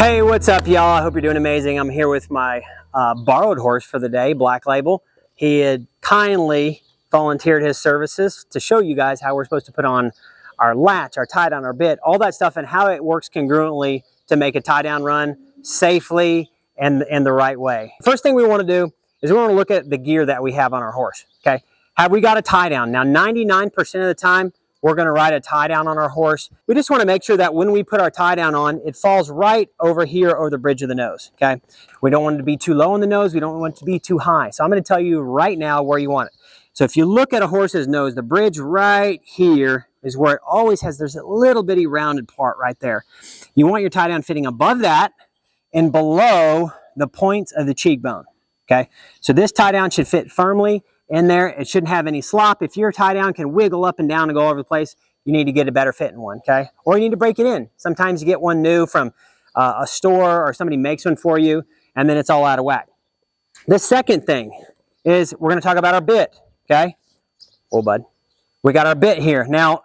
Hey, what's up, y'all? I hope you're doing amazing. I'm here with my borrowed horse for the day, Black Label. He had kindly volunteered his services to show you guys how we're supposed to put on our latch, our tie down, our bit, all that stuff, and how it works congruently to make a tie down run safely and the right way. First thing we want to do is we want to look at the gear that we have on our horse. Okay, have we got a tie down? Now, 99% of the time, we're going to ride a tie down on our horse. We just want to make sure that when we put our tie down on, it falls right over here over the bridge of the nose. Okay, we don't want it to be too low on the nose. We don't want it to be too high. So I'm going to tell you right now where you want it. So if you look at a horse's nose, the bridge right here is where it always has, there's a little bitty rounded part right there. You want your tie down fitting above that and below the points of the cheekbone. Okay, so this tie down should fit firmly in there. It shouldn't have any slop. If your tie down can wiggle up and down and go over the place, you need to get a better fitting one, okay? Or you need to break it in. Sometimes you get one new from a store or somebody makes one for you, and then it's all out of whack. The second thing is we're going to talk about our bit, okay? Oh, bud. We got our bit here. Now,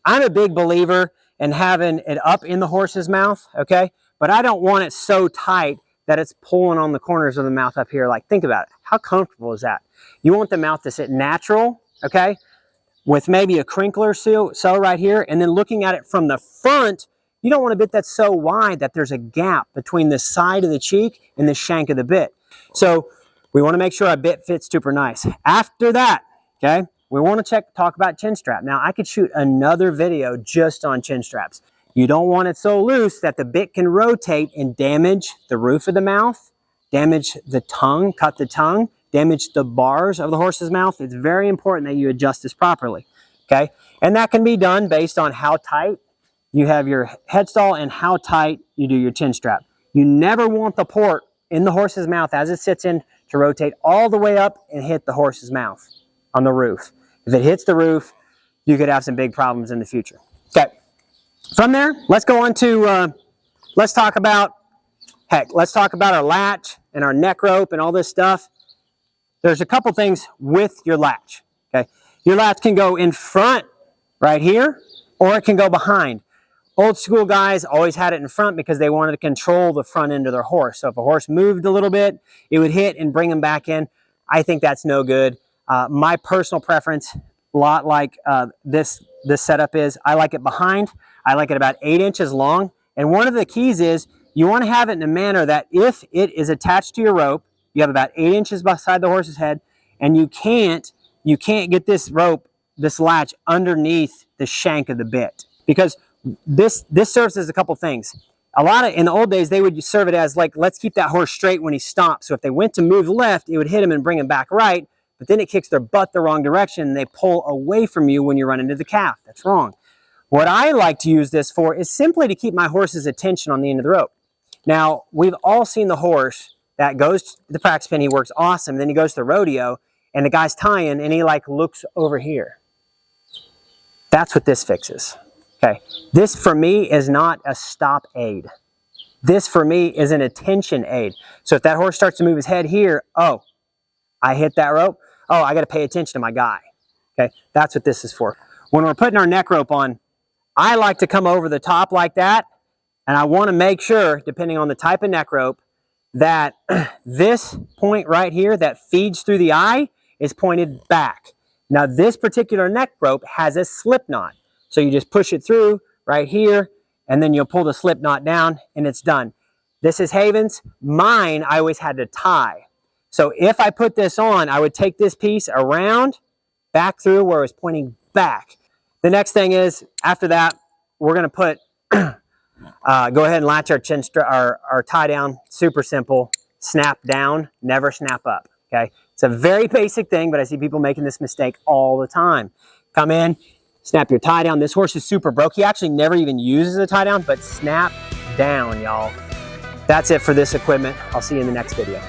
I'm a big believer in having it up in the horse's mouth, okay? But I don't want it so tight that it's pulling on the corners of the mouth up here. Like, think about it. How comfortable is that? You want the mouth to sit natural, okay, with maybe a crinkler so right here, and then looking at it from the front, you don't want a bit that's so wide that there's a gap between the side of the cheek and the shank of the bit. So we want to make sure our bit fits super nice. After that, okay, we want to talk about chin strap. Now, I could shoot another video just on chin straps. You don't want it so loose that the bit can rotate and damage the roof of the mouth, damage the tongue, cut the tongue, damage the bars of the horse's mouth. It's very important that you adjust this properly, okay? And that can be done based on how tight you have your headstall and how tight you do your chin strap. You never want the port in the horse's mouth as it sits in to rotate all the way up and hit the horse's mouth on the roof. If it hits the roof, you could have some big problems in the future. Okay, from there, let's go on to, let's talk about our latch and our neck rope and all this stuff. There's a couple things with your latch, okay? Your latch can go in front right here, or it can go behind. Old school guys always had it in front because they wanted to control the front end of their horse. So if a horse moved a little bit, it would hit and bring them back in. I think that's no good. My personal preference, a lot like this setup is, I like it behind. I like it about 8 inches long. And one of the keys is you want to have it in a manner that if it is attached to your rope, you have about 8 inches beside the horse's head, and you can't get this rope, this latch, underneath the shank of the bit, because this serves as a couple things. In the old days, they would serve it as like, let's keep that horse straight when he stops. So if they went to move left, it would hit him and bring him back right, but then it kicks their butt the wrong direction, and they pull away from you when you run into the calf. That's wrong. What I like to use this for is simply to keep my horse's attention on the end of the rope. Now, we've all seen the horse that goes to the practice pen, he works awesome, then he goes to the rodeo, and the guy's tying, and he like looks over here. That's what this fixes, okay? This, for me, is not a stop aid. This, for me, is an attention aid. So if that horse starts to move his head here, oh, I hit that rope, oh, I got to pay attention to my guy, okay? That's what this is for. When we're putting our neck rope on, I like to come over the top like that, and I want to make sure, depending on the type of neck rope, that this point right here that feeds through the eye is pointed back. Now, this particular neck rope has a slip knot. So you just push it through right here, and then you'll pull the slip knot down, and it's done. This is Haven's. Mine, I always had to tie. So if I put this on, I would take this piece around, back through where it was pointing back. The next thing is, after that, we're going to put go ahead and latch our tie down. Super simple. Snap down, never snap up, okay? It's a very basic thing, but I see people making this mistake all the time. Come in, snap your tie down. This horse is super broke. He actually never even uses a tie down, but snap down, y'all. That's it for this equipment. I'll see you in the next video.